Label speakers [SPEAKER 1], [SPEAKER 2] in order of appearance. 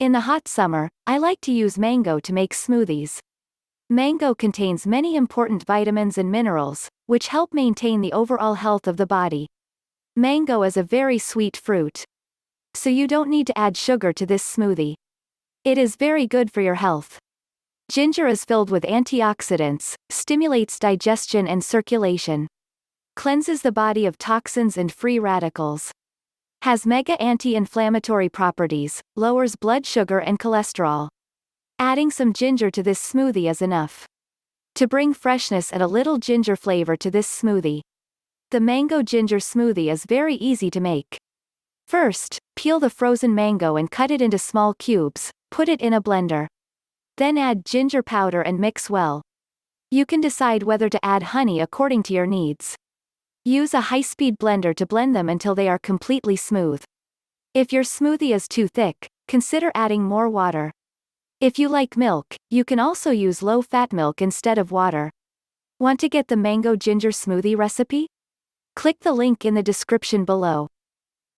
[SPEAKER 1] In the hot summer, I like to use mango to make smoothies. Mango contains many important vitamins and minerals, which help maintain the overall health of the body. Mango is a very sweet fruit, so you don't need to add sugar to this smoothie. It is very good for your health. Ginger is filled with antioxidants, stimulates digestion and circulation, cleanses the body of toxins and free radicals, has mega anti-inflammatory properties, lowers blood sugar and cholesterol. Adding some ginger to this smoothie is enough to bring freshness and a little ginger flavor to this smoothie. The mango ginger smoothie is very easy to make. First, peel the frozen mango and cut it into small cubes, put it in a blender. Then add ginger powder and mix well. You can decide whether to add honey according to your needs. Use a high-speed blender to blend them until they are completely smooth. If your smoothie is too thick, consider adding more water. If you like milk, you can also use low-fat milk instead of water. Want to get the mango ginger smoothie recipe? Click the link in the description below.